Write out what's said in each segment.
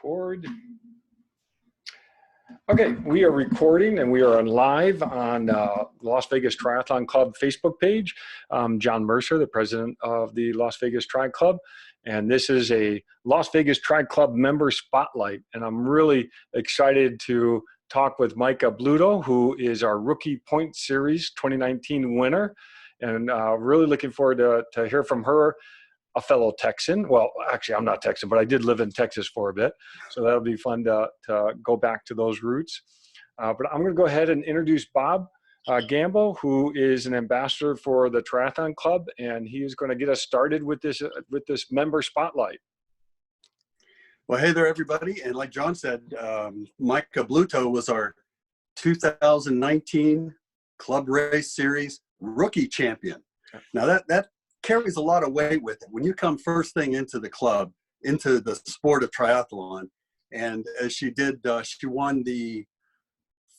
Record. Okay, we are recording and we are on live on Las Vegas Triathlon Club Facebook page. I'm John Mercer, the president of the Las Vegas Tri Club, and this is a Las Vegas Tri Club member spotlight. And I'm really excited to talk with Micah Bluto, who is our Rookie Point Series 2019 winner, and really looking forward to hear from her, a fellow Texan. Well, actually, I'm not Texan, but I did live in Texas for a bit. So that'll be fun to go back to those roots. But I'm going to go ahead and introduce Bob Gambo, who is an ambassador for the Triathlon Club, and he is going to get us started with this member spotlight. Well, hey there, everybody. And like John said, Micah Bluto was our 2019 Club Race Series rookie champion. Now that carries a lot of weight with it when you come first thing into the club, into the sport of triathlon. And as she did, she won the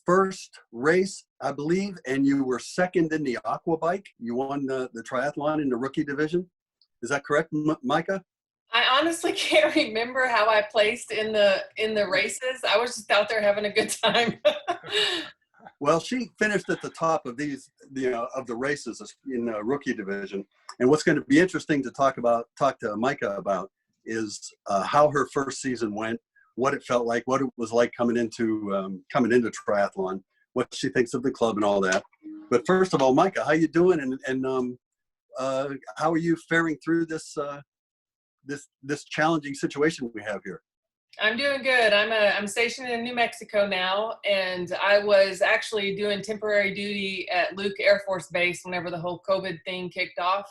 first race, I believe, and you were second in the aqua bike. You won the triathlon in the rookie division. Is that correct, Micah? I honestly can't remember how I placed in the races. I was just out there having a good time. Well, she finished at the top of these, of the races in the rookie division. And what's going to be interesting to talk to Micah about is how her first season went, what it felt like, what it was like coming into triathlon, what she thinks of the club and all that. But first of all, Micah, how you doing? And how are you faring through this challenging situation we have here? I'm doing good. I'm stationed in New Mexico now, and I was actually doing temporary duty at Luke Air Force Base whenever the whole COVID thing kicked off.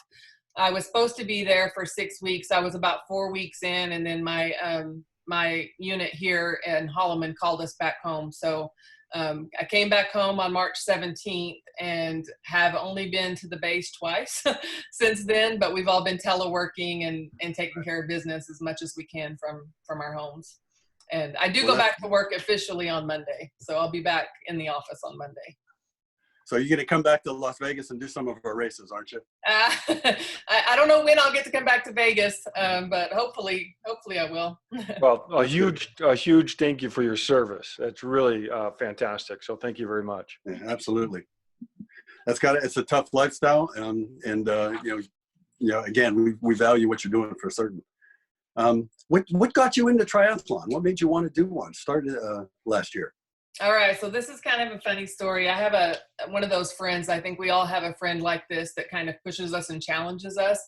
I was supposed to be there for 6 weeks. I was about 4 weeks in, and then my unit here in Holloman called us back home. So I came back home on March 17th and have only been to the base twice since then, but we've all been teleworking and taking care of business as much as we can from our homes. And I do go back to work officially on Monday. So I'll be back in the office on Monday. So you're going to come back to Las Vegas and do some of our races, aren't you? I don't know when I'll get to come back to Vegas, but hopefully I will. Well, a huge thank you for your service. That's really fantastic. So thank you very much. Yeah, absolutely. It's a tough lifestyle, and again, we value what you're doing for certain. What got you into triathlon? What made you want to do one? Started last year. All right, so this is kind of a funny story. I have one of those friends. I think we all have a friend like this that kind of pushes us and challenges us.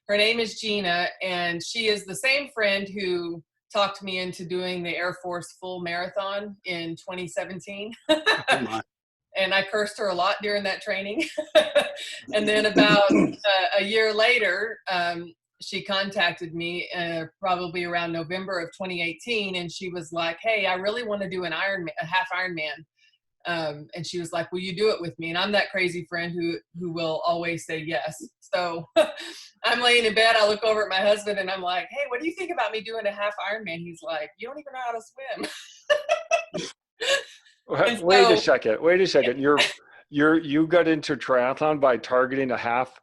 Her name is Gina, and she is the same friend who talked me into doing the Air Force full marathon in 2017. Oh my. And I cursed her a lot during that training. And then about a year later, she contacted me probably around November of 2018, and she was like, "Hey, I really want to do a half Ironman." And she was like, "Will you do it with me?" And I'm that crazy friend who will always say yes. So I'm laying in bed. I look over at my husband and I'm like, "Hey, what do you think about me doing a half Ironman?" He's like, "You don't even know how to swim." Wait a second. You got into triathlon by targeting a half.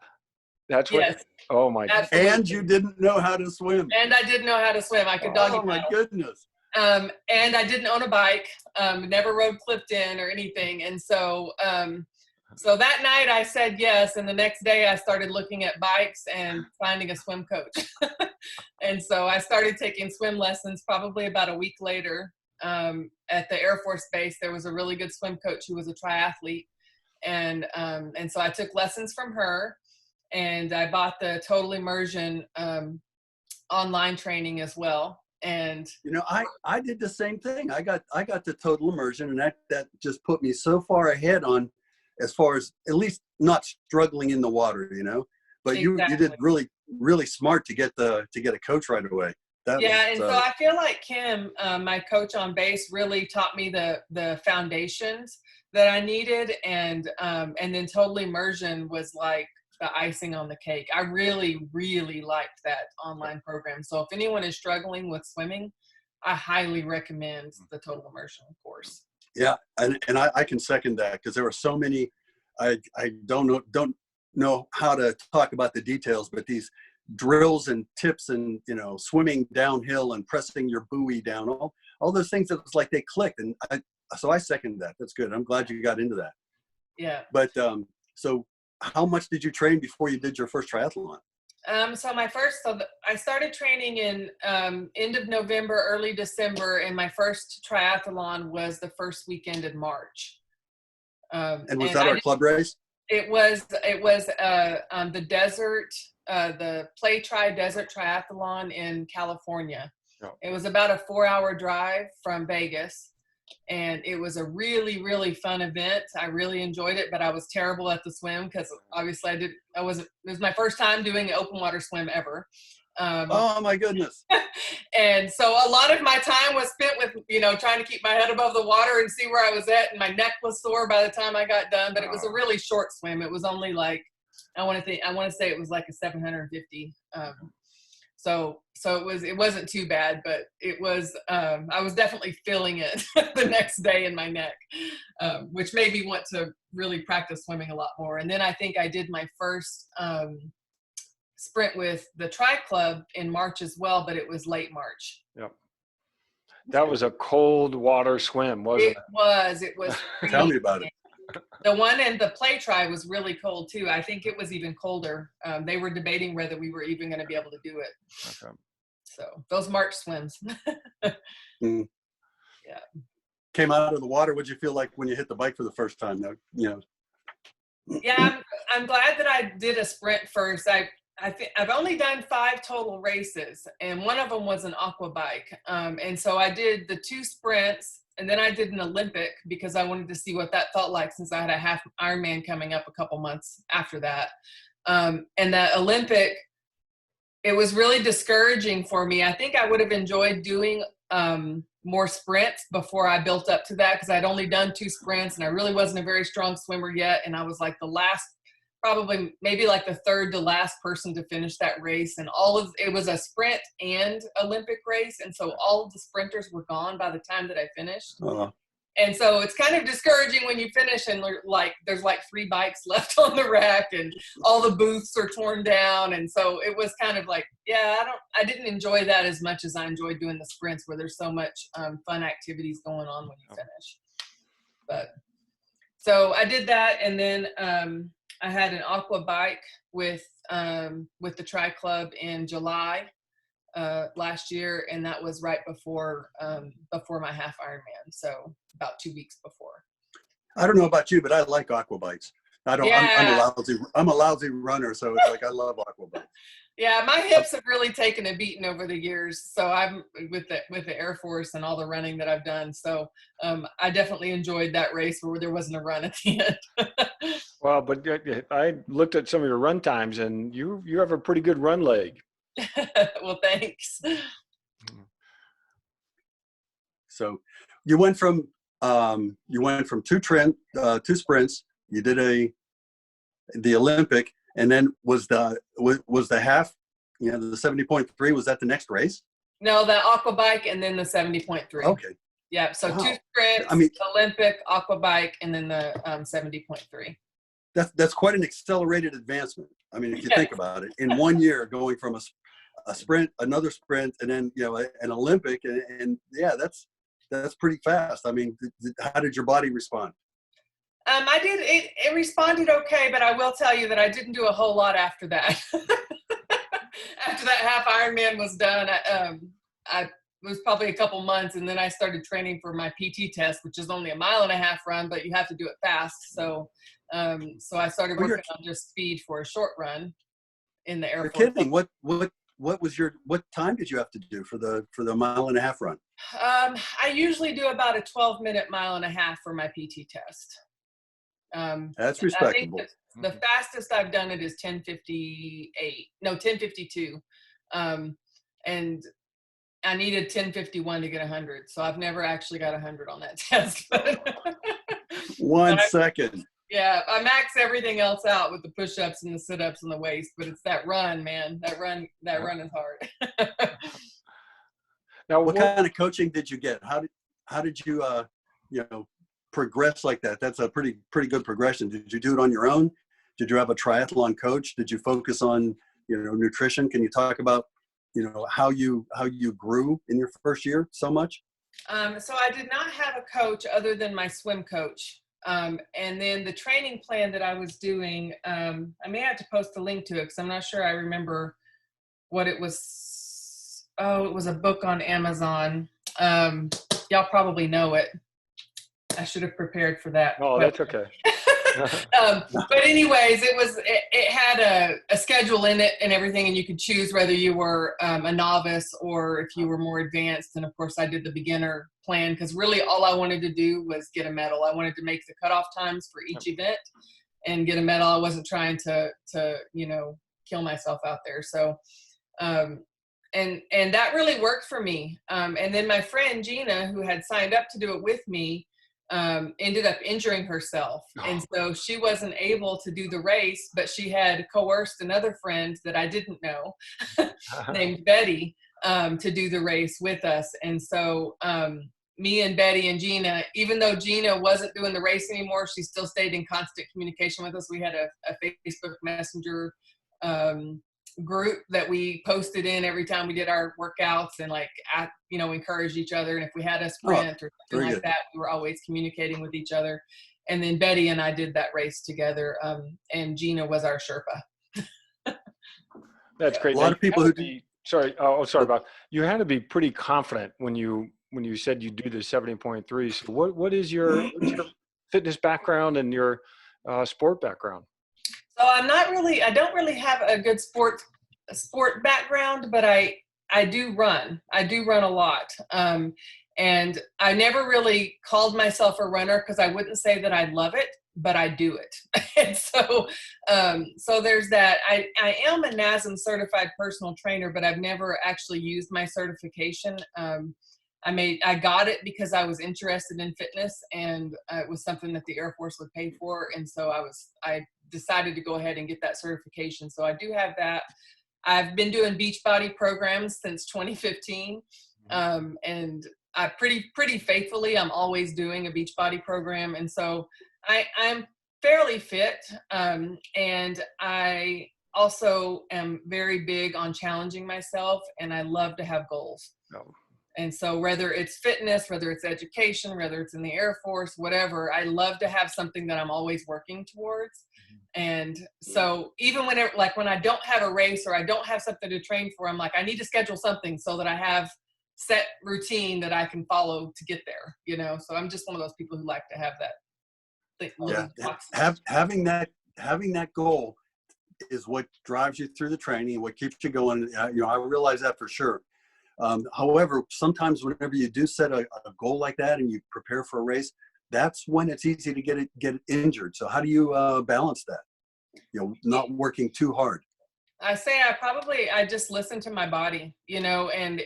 That's what. Yes. Oh my God. And you didn't know how to swim. And I didn't know how to swim. I could doggy paddle. Oh my goodness. And I didn't own a bike. Never rode Clifton or anything. And so so that night I said yes, and the next day I started looking at bikes and finding a swim coach. And so I started taking swim lessons probably about a week later. At the Air Force Base, there was a really good swim coach who was a triathlete. And so I took lessons from her. And I bought the Total Immersion online training as well. And I did the same thing. I got the Total Immersion, and that just put me so far ahead on, as far as at least not struggling in the water, But exactly. you did really smart to get a coach right away. So I feel like Kim, my coach on base, really taught me the foundations that I needed, and then Total Immersion was like the icing on the cake. I really, really liked that online program. So if anyone is struggling with swimming, I highly recommend the Total Immersion course. Yeah, and I can second that, because there were so many. I don't know how to talk about the details, but these drills and tips and, you know, swimming downhill and pressing your buoy down, all those things that was like they clicked. And so I second that. That's good. I'm glad you got into that. Yeah. But so how much did you train before you did your first triathlon? I started training in end of November, early December, and my first triathlon was the first weekend in March. And was that our club race? It was the Play Tri Desert Triathlon in California. Oh. It was about a 4-hour drive from Vegas. And it was a really, really fun event. I really enjoyed it, but I was terrible at the swim because obviously it was my first time doing an open water swim ever. Oh my goodness. And so a lot of my time was spent with, you know, trying to keep my head above the water and see where I was at. And my neck was sore by the time I got done, but it was a really short swim. It was only like, I want to say it was like a 750. So it wasn't too bad, but it was, I was definitely feeling it the next day in my neck, which made me want to really practice swimming a lot more. And then I think I did my first sprint with the Tri Club in March as well, but it was late March. Yep. That was a cold water swim, wasn't it? It was. Tell me about it. The one in the Play Tri was really cold too. I think it was even colder. They were debating whether we were even going to be able to do it. Okay. So those March swims. Yeah. Came out of the water. What'd you feel like when you hit the bike for the first time? You know. Yeah, I'm glad that I did a sprint first. I've only done 5 total races, and one of them was an aqua bike. And so I did the 2 sprints. And then I did an Olympic because I wanted to see what that felt like since I had a half Ironman coming up a couple months after that. And that Olympic, it was really discouraging for me. I think I would have enjoyed doing more sprints before I built up to that because I'd only done 2 sprints and I really wasn't a very strong swimmer yet. And I was like probably maybe like the 3rd to last person to finish that race. And it was a sprint and Olympic race. And so all of the sprinters were gone by the time that I finished. Uh-huh. And so it's kind of discouraging when you finish and there's like 3 bikes left on the rack and all the booths are torn down. And so it was kind of like, yeah, I didn't enjoy that as much as I enjoyed doing the sprints where there's so much fun activities going on when you finish. But so I did that. And then, I had an aqua bike with the Tri Club in July last year, and that was right before my half Ironman, so about 2 weeks before. I don't know about you, but I like aqua bikes. Yeah. I'm a lousy runner, so it's like I love aqua bikes. Yeah, my hips have really taken a beating over the years. So I'm with the Air Force and all the running that I've done. So I definitely enjoyed that race where there wasn't a run at the end. Well, but I looked at some of your run times, and you have a pretty good run leg. Well, thanks. So you went from 2 sprints. You did the Olympic. And then was the half, you know, the 70.3, was that the next race? No, the aqua bike and then the 70.3. Okay. Yeah. So wow. 2 sprints, Olympic, aqua bike, and then the 70.3. That's quite an accelerated advancement. I mean, if you think about it, in 1 year, going from a sprint, another sprint, and then, you know, an Olympic, and yeah, that's pretty fast. I mean, how did your body respond? It responded okay, but I will tell you that I didn't do a whole lot after that. After that half Ironman was done, it was probably a couple months, and then I started training for my PT test, which is only a 1.5 mile run, but you have to do it fast. So I started working on just speed for a short run in the Air Force. You're kidding. What time did you have to do for the 1.5 mile run? I usually do about a 12-minute 1.5 mile for my PT test. That's respectable. I think the fastest I've done it is 10:52. And I needed 10:51 to get 100. So I've never actually got 100 on that test. 1 second. Yeah, I max everything else out with the push-ups and the sit-ups and the waist, but it's that run, man. That run is hard. Now, what kind of coaching did you get? How did you progress like that? That's a pretty good progression. Did you do it on your own? Did you have a triathlon coach? Did you focus on nutrition. Can you talk about, how you grew in your first year so much? So I did not have a coach other than my swim coach. And then the training plan that I was doing, I may have to post a link to it because I'm not sure I remember what it was. Oh, it was a book on Amazon. Y'all probably know it. I should have prepared for that. Oh, that's okay. But anyways, it had a schedule in it and everything, and you could choose whether you were a novice or if you were more advanced. And of course, I did the beginner plan because really all I wanted to do was get a medal. I wanted to make the cutoff times for each event and get a medal. I wasn't trying to kill myself out there. So, and that really worked for me. And then my friend Gina, who had signed up to do it with me, ended up injuring herself. And so she wasn't able to do the race, but she had coerced another friend that I didn't know named Betty to do the race with us. And so me and Betty and Gina, even though Gina wasn't doing the race anymore, she still stayed in constant communication with us. We had a Facebook Messenger group that we posted in every time we did our workouts and encouraged each other. And if we had a sprint or something like that, we were always communicating with each other. And then Betty and I did that race together. And Gina was our Sherpa. That's great. A lot of people who sorry, Bob. You had to be pretty confident when you said you do the 70.3. So what's your fitness background and your sport background? So I don't really have a good sport background, but I do run. I do run a lot. And I never really called myself a runner because I wouldn't say that I love it, but I do it. And so there's that. I am a NASM certified personal trainer, but I've never actually used my certification. I got it because I was interested in fitness, and it was something that the Air Force would pay for. And so I decided to go ahead and get that certification. So I do have that. I've been doing Beachbody programs since 2015. And I pretty faithfully, I'm always doing a Beachbody program. And so I'm fairly fit. And I also am very big on challenging myself, and I love to have goals. Oh. And so whether it's fitness, whether it's education, whether it's in the Air Force, whatever, I love to have something that I'm always working towards. And so even when I don't have a race or I don't have something to train for, I'm like, I need to schedule something so that I have set routine that I can follow to get there, So I'm just one of those people who like to have that. Having that goal is what drives you through the training, what keeps you going. I realize that for sure. However, sometimes whenever you do set a goal like that and you prepare for a race, that's when it's easy to get injured. So how do you balance that? Not working too hard. I say I just listen to my body, and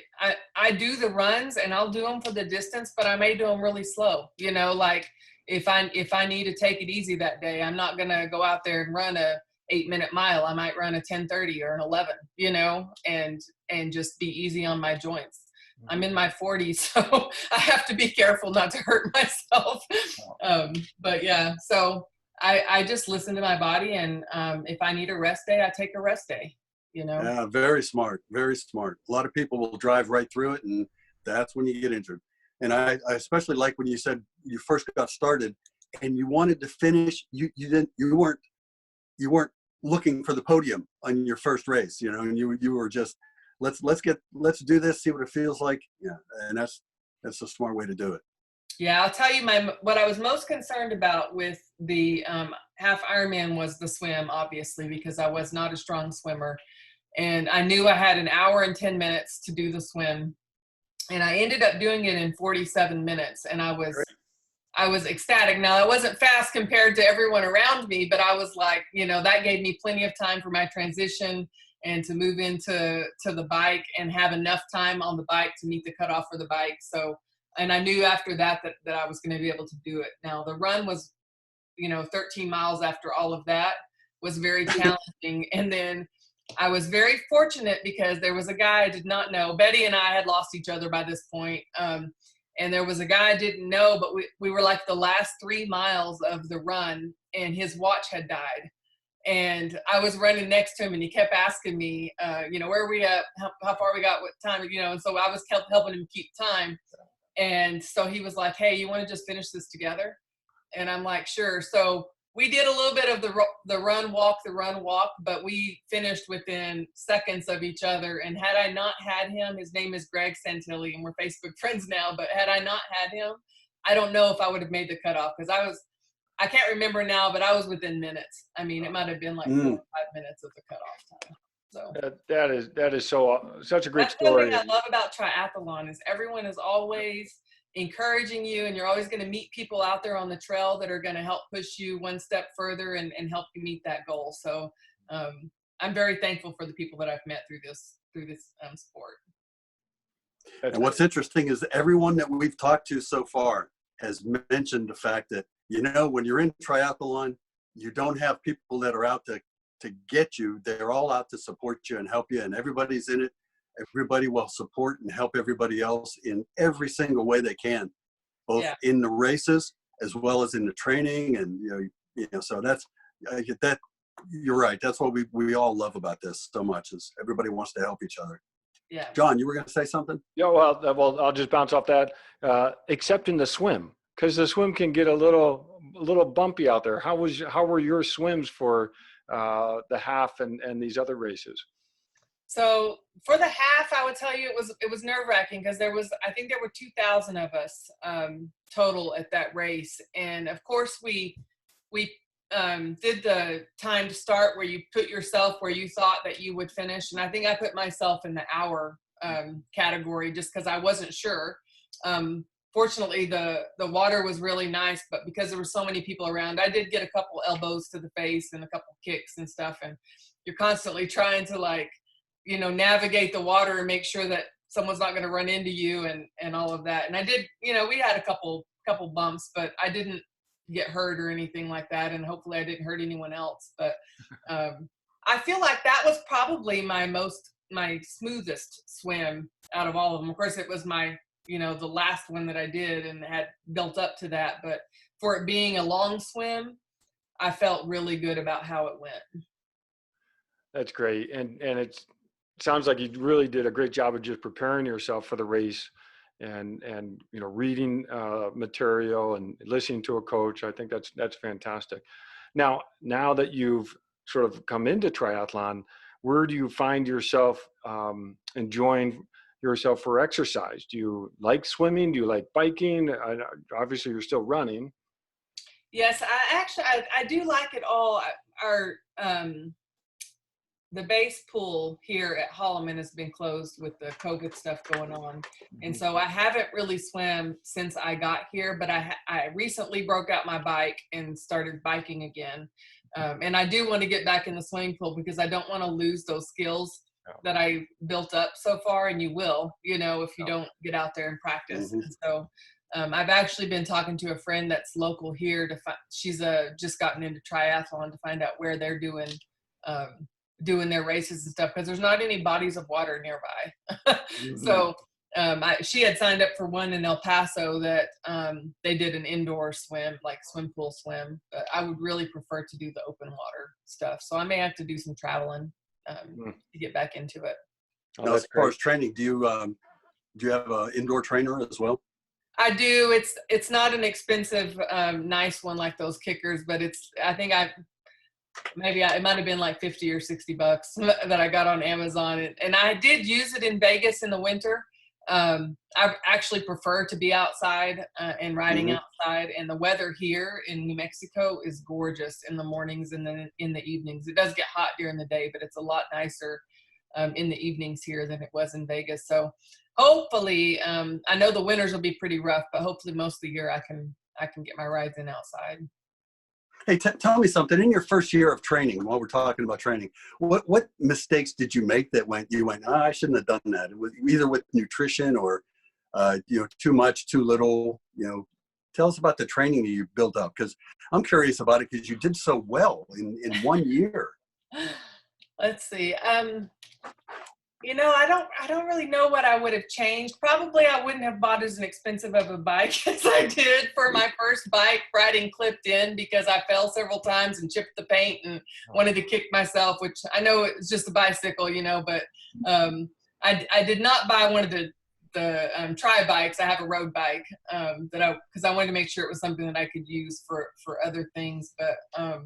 I do the runs and I'll do them for the distance, but I may do them really slow, like if I need to take it easy that day, I'm not going to go out there and run a 8-minute mile. I might run a 10:30 or an 11, and just be easy on my joints. I'm in my 40s, so I have to be careful not to hurt myself. But yeah, so I just listen to my body, and if I need a rest day, I take a rest day, Yeah, very smart, very smart. A lot of people will drive right through it, and that's when you get injured. And I especially like when you said you first got started and you wanted to finish, you weren't looking for the podium on your first race, and you were just, let's do this, see what it feels like. Yeah. And that's a smart way to do it. Yeah. I'll tell you what I was most concerned about with the half Ironman was the swim, obviously, because I was not a strong swimmer, and I knew I had an hour and 10 minutes to do the swim, and I ended up doing it in 47 minutes. And I was ecstatic. Now, I wasn't fast compared to everyone around me, but I was like, that gave me plenty of time for my transition and to move into the bike and have enough time on the bike to meet the cutoff for the bike. So, and I knew after that I was going to be able to do it. Now, the run was, 13 miles after all of that was very challenging. And then I was very fortunate because there was a guy I did not know. Betty and I had lost each other by this point. And there was a guy I didn't know, but we were like the last 3 miles of the run, and his watch had died. And I was running next to him, and he kept asking me, where are we at? How far we got? What time? And so I was helping him keep time. And so he was like, hey, you want to just finish this together? And I'm like, sure. So we did a little bit of the run, walk, but we finished within seconds of each other. And had I not had him, his name is Greg Santilli, and we're Facebook friends now, but had I not had him, I don't know if I would have made the cutoff, because I can't remember now, but I was within minutes. I mean, it might have been like 4 or 5 minutes of the cutoff time. So that is such a great that's story. something I love about triathlon is everyone is always encouraging you, and you're always going to meet people out there on the trail that are going to help push you one step further and help you meet that goal. So I'm very thankful for the people that I've met through this sport. And what's interesting is everyone that we've talked to so far has mentioned the fact that, when you're in triathlon, you don't have people that are out to get you. They're all out to support you and help you, and everybody's in it. Everybody will support and help everybody else in every single way they can, both in the races as well as in the training. And, so I get that. You're right. That's what we all love about this so much, is everybody wants to help each other. Yeah. John, you were going to say something? Yeah, well, I'll just bounce off that, except in the swim, because the swim can get a little bumpy out there. How were your swims for the half and these other races? So for the half, I would tell you it was nerve-wracking, because I think there were 2,000 of us total at that race, and of course we did the time to start where you put yourself where you thought that you would finish, and I think I put myself in the hour category just because I wasn't sure. Fortunately, the water was really nice, but because there were so many people around, I did get a couple elbows to the face and a couple kicks and stuff, and you're constantly trying to navigate the water and make sure that someone's not going to run into you and all of that. And I did, we had a couple bumps, but I didn't get hurt or anything like that, and hopefully I didn't hurt anyone else. But I feel like that was probably my smoothest swim out of all of them. Of course, it was my the last one that I did and had built up to that, but for it being a long swim, I felt really good about how it went. That's great. And it sounds like you really did a great job of just preparing yourself for the race and reading material and listening to a coach. I think that's fantastic. Now that you've sort of come into triathlon, where do you find yourself enjoying yourself for exercise? Do you like swimming? Do you like biking? Obviously you're still running. Yes, I do like it all. The base pool here at Holloman has been closed with the COVID stuff going on. And so I haven't really swam since I got here, but I recently broke out my bike and started biking again. And I do want to get back in the swimming pool because I don't want to lose those skills that I built up so far. And you will, if you don't get out there and practice. Mm-hmm. And so I've actually been talking to a friend that's local here she's just gotten into triathlon to find out where they're doing their races and stuff, because there's not any bodies of water nearby. So she had signed up for one in El Paso that they did an indoor swim, like swim pool swim, but I would really prefer to do the open water stuff. So I may have to do some traveling to get back into it. Now, as far as training, do you have an indoor trainer as well? I do. It's not an expensive, nice one like those kickers, but it might have been like $50 or $60 that I got on Amazon. And I did use it in Vegas in the winter. I actually prefer to be outside and riding outside. And the weather here in New Mexico is gorgeous in the mornings and then in the evenings. It does get hot during the day, but it's a lot nicer in the evenings here than it was in Vegas. So hopefully, I know the winters will be pretty rough, but hopefully most of the year I can get my rides in outside. Hey, tell me something. In your first year of training, while we're talking about training, what mistakes did you make that you went, I shouldn't have done that? It was either with nutrition or, too much, too little. Tell us about the training that you built up, because I'm curious about it because you did so well in 1 year. Let's see. You know, I don't really know what I would have changed. Probably I wouldn't have bought as an expensive of a bike as I did for my first bike, riding clipped in, because I fell several times and chipped the paint and wanted to kick myself, which I know it's just a bicycle, you know, but I did not buy one of the tri bikes. I have a road bike because I wanted to make sure it was something that I could use for other things. But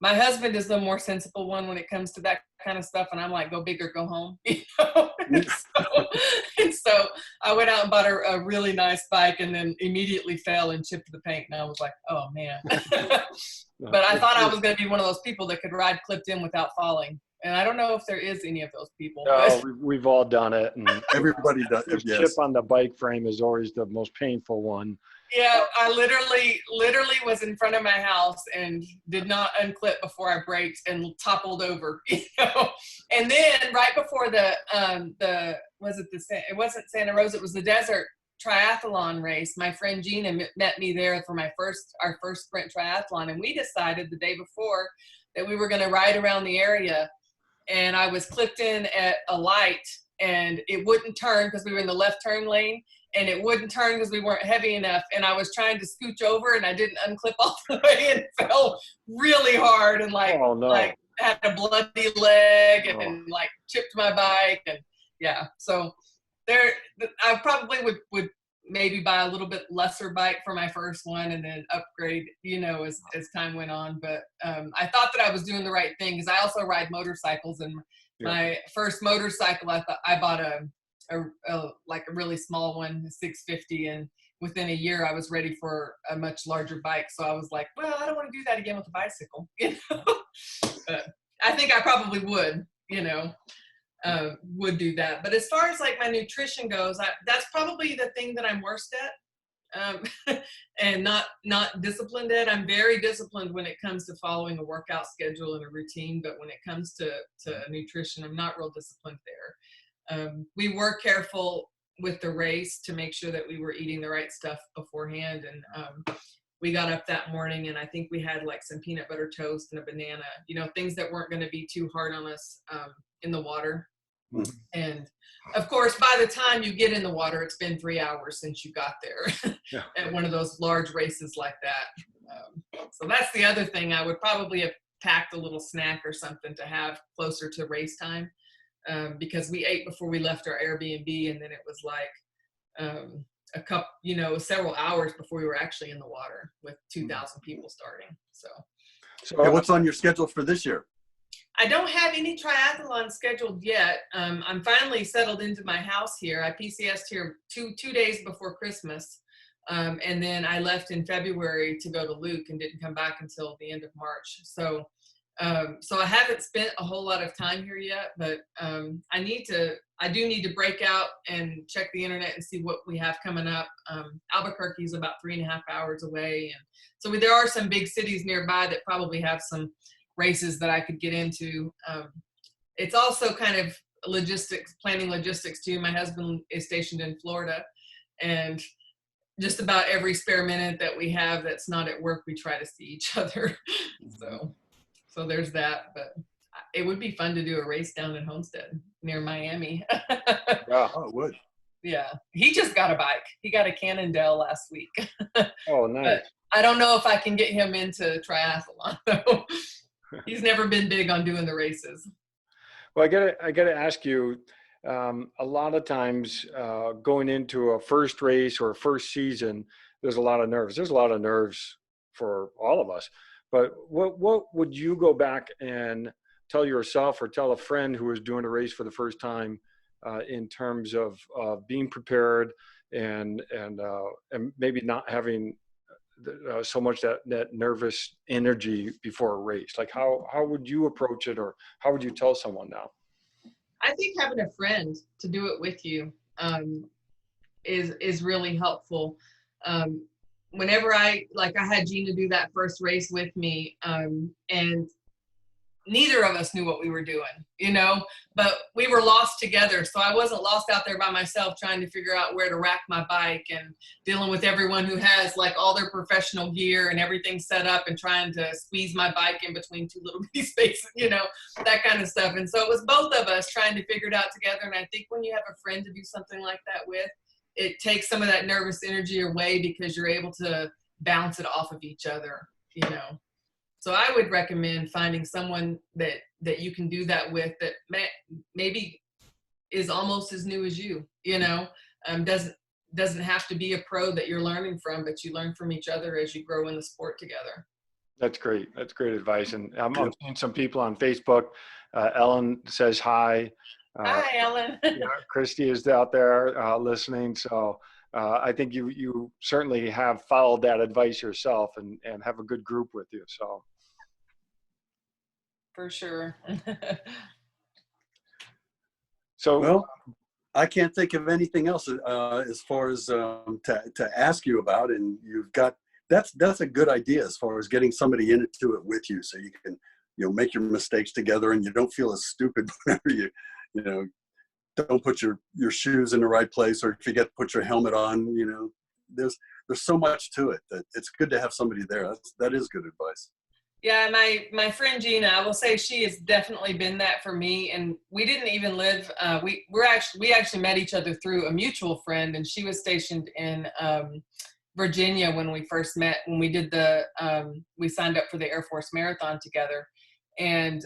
my husband is the more sensible one when it comes to that kind of stuff, and I'm like, go big or go home, you know. And so I went out and bought a really nice bike, and then immediately fell and chipped the paint, and I was like, oh man. But I thought I was going to be one of those people that could ride clipped in without falling, and I don't know if there is any of those people. No, we've all done it, and Everybody does. the Yes. chip on the bike frame is always the most painful one. Yeah, I literally was in front of my house and did not unclip before I braked and toppled over, you know. And then right before it wasn't Santa Rosa, it was the Desert Triathlon race. My friend Gina met me there for our first sprint triathlon, and we decided the day before that we were going to ride around the area. And I was clipped in at a light, and it wouldn't turn because we were in the left turn lane. And it wouldn't turn because we weren't heavy enough. And I was trying to scooch over, and I didn't unclip all the way and fell really hard, and like had a bloody leg and like chipped my bike. And yeah, so I probably would maybe buy a little bit lesser bike for my first one and then upgrade, you know, as time went on. But I thought that I was doing the right thing, because I also ride motorcycles, and my first motorcycle, I bought a really small one, 650, and within a year I was ready for a much larger bike. So I was like, well, I don't want to do that again with a bicycle, you know. But I think I probably would, you know, would do that. But as far as like my nutrition goes, that's probably the thing that I'm worst at, and not disciplined at. I'm very disciplined when it comes to following a workout schedule and a routine, but when it comes to nutrition, I'm not real disciplined there. We were careful with the race to make sure that we were eating the right stuff beforehand. And we got up that morning, and I think we had like some peanut butter toast and a banana, you know, things that weren't going to be too hard on us in the water. Mm-hmm. And of course, by the time you get in the water, it's been 3 hours since you got there at one of those large races like that. So that's the other thing. I would probably have packed a little snack or something to have closer to race time. Because we ate before we left our Airbnb, and then it was like several hours before we were actually in the water with 2,000 people starting. So what's on your schedule for this year? I don't have any triathlon scheduled yet. I'm finally settled into my house here. I PCS'd here two days before Christmas, and then I left in February to go to Luke and didn't come back until the end of March. So I haven't spent a whole lot of time here yet, but I do need to break out and check the internet and see what we have coming up. Albuquerque is about 3.5 hours away, and so there are some big cities nearby that probably have some races that I could get into. It's also kind of planning logistics too. My husband is stationed in Florida, and just about every spare minute that we have that's not at work, we try to see each other. So there's that, but it would be fun to do a race down in Homestead near Miami. Yeah, it would. Yeah, he just got a bike. He got a Cannondale last week. Oh, nice. But I don't know if I can get him into triathlon, though. He's never been big on doing the races. Well, I gotta ask you, a lot of times going into a first race or a first season, there's a lot of nerves. There's a lot of nerves for all of us. But what would you go back and tell yourself or tell a friend who is doing a race for the first time in terms of being prepared and maybe not having so much that nervous energy before a race? Like how would you approach it, or how would you tell someone now? I think having a friend to do it with you is really helpful. Whenever I had Gina do that first race with me, and neither of us knew what we were doing, but we were lost together. So I wasn't lost out there by myself trying to figure out where to rack my bike and dealing with everyone who has like all their professional gear and everything set up and trying to squeeze my bike in between two little bitty spaces, that kind of stuff. And so it was both of us trying to figure it out together. And I think when you have a friend to do something like that with, it takes some of that nervous energy away because you're able to bounce it off of each other, So I would recommend finding someone that you can do that with that maybe is almost as new as you, doesn't have to be a pro that you're learning from, but you learn from each other as you grow in the sport together. That's great. That's great advice. And I'm seeing some people on Facebook. Ellen says hi. Hi, Ellen. Christy is out there listening. So I think you certainly have followed that advice yourself and have a good group with you. So. For sure. So, well, I can't think of anything else as far as to ask you about, and you've got that's a good idea as far as getting somebody into it with you, so you can make your mistakes together, and you don't feel as stupid whenever you don't put your shoes in the right place, or if you put your helmet on. There's so much to it that it's good to have somebody there. That is good advice. Yeah, my friend Gina, I will say she has definitely been that for me. And we didn't even live. We actually met each other through a mutual friend, and she was stationed in Virginia when we first met. When we did we signed up for the Air Force Marathon together, and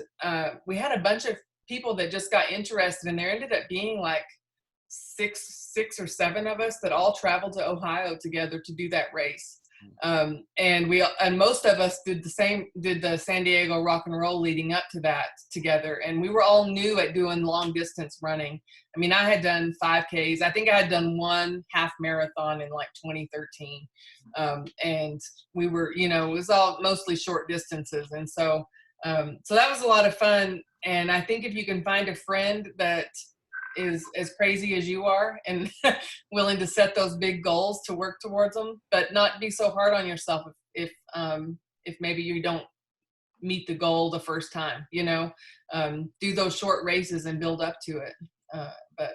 we had a bunch of people that just got interested, and there ended up being like six or seven of us that all traveled to Ohio together to do that race. And most of us did the San Diego Rock and Roll leading up to that together. And we were all new at doing long distance running. I mean, I had done 5Ks. I think I had done one half marathon in like 2013. And we were, it was all mostly short distances. And so that was a lot of fun. And I think if you can find a friend that is as crazy as you are and willing to set those big goals to work towards them, but not be so hard on yourself if maybe you don't meet the goal the first time, do those short races and build up to it. But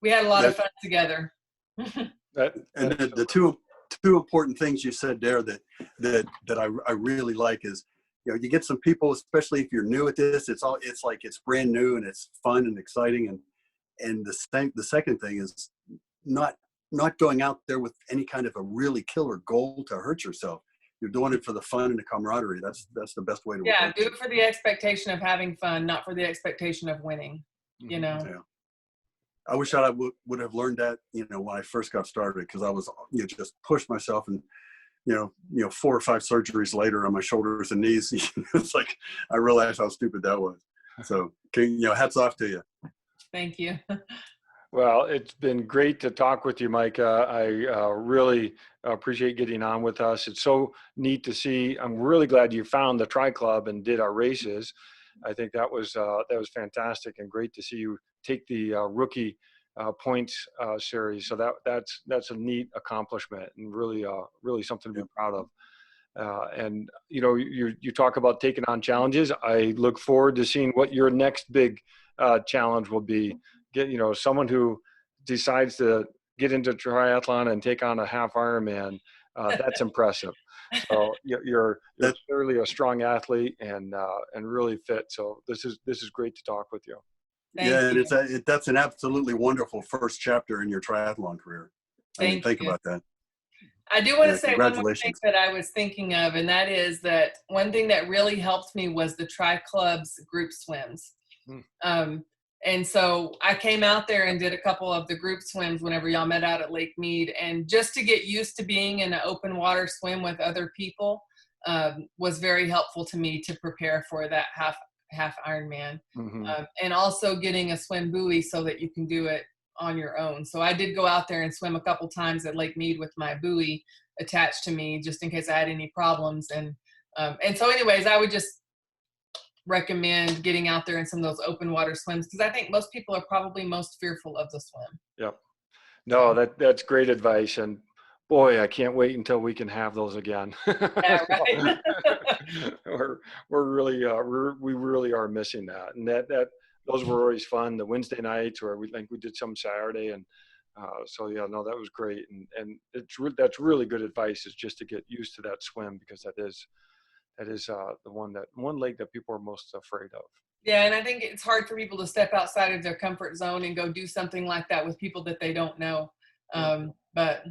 we had a lot of fun together. And the two important things you said there that I really like is, you get some people, especially if you're new at this, it's like it's brand new and it's fun and exciting. And the second thing is not going out there with any kind of a really killer goal to hurt yourself. You're doing it for the fun and the camaraderie. That's the best way to do it for the expectation of having fun, not for the expectation of winning. Yeah. I wish I would have learned that when I first got started, because I was just pushed myself, and 4 or 5 surgeries later on my shoulders and knees, it's like I realized how stupid that was. So hats off to you. Thank you. Well, it's been great to talk with you, Micah. I really appreciate getting on with us. It's so neat to see. I'm really glad you found the Tri Club and did our races. I think that was fantastic, and great to see you take the rookie points series. So that's a neat accomplishment, and really something to be proud of. And you talk about taking on challenges. I look forward to seeing what your next big challenge will be. Get someone who decides to get into triathlon and take on a half Ironman. That's impressive. So you're clearly a strong athlete and really fit. So this is great to talk with you. Thank you. And that's an absolutely wonderful first chapter in your triathlon career. Think about that. I do want to say one more thing that I was thinking of, and that is that one thing that really helped me was the Tri Club's group swims. And so I came out there and did a couple of the group swims whenever y'all met out at Lake Mead. And just to get used to being in an open water swim with other people was very helpful to me to prepare for that half Ironman. And also getting a swim buoy so that you can do it on your own. So I did go out there and swim a couple times at Lake Mead with my buoy attached to me, just in case I had any problems. And so anyways, I would just recommend getting out there in some of those open water swims, because I think most people are probably most fearful of the swim. Yep. No, that's great advice. And Boy, I can't wait until we can have those again. Yeah, right. we're really we really are missing that, and that those were always fun. The Wednesday nights, or we think we did some Saturday, and so yeah, no, that was great, and that's really good advice, is just to get used to that swim, because that is the one leg that people are most afraid of. Yeah, and I think it's hard for people to step outside of their comfort zone and go do something like that with people that they don't know. But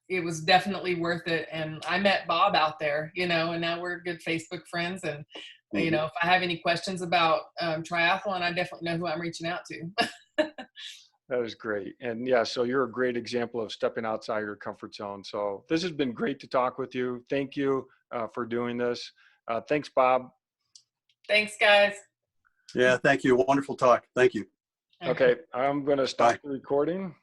it was definitely worth it. And I met Bob out there, you know, and now we're good Facebook friends. And, you know, if I have any questions about triathlon, I definitely know who I'm reaching out to. That is great. And yeah, so you're a great example of stepping outside your comfort zone. So this has been great to talk with you. Thank you for doing this. Thanks, Bob. Thanks, guys. Yeah, thank you. Wonderful talk. Thank you. Okay, I'm going to stop the recording.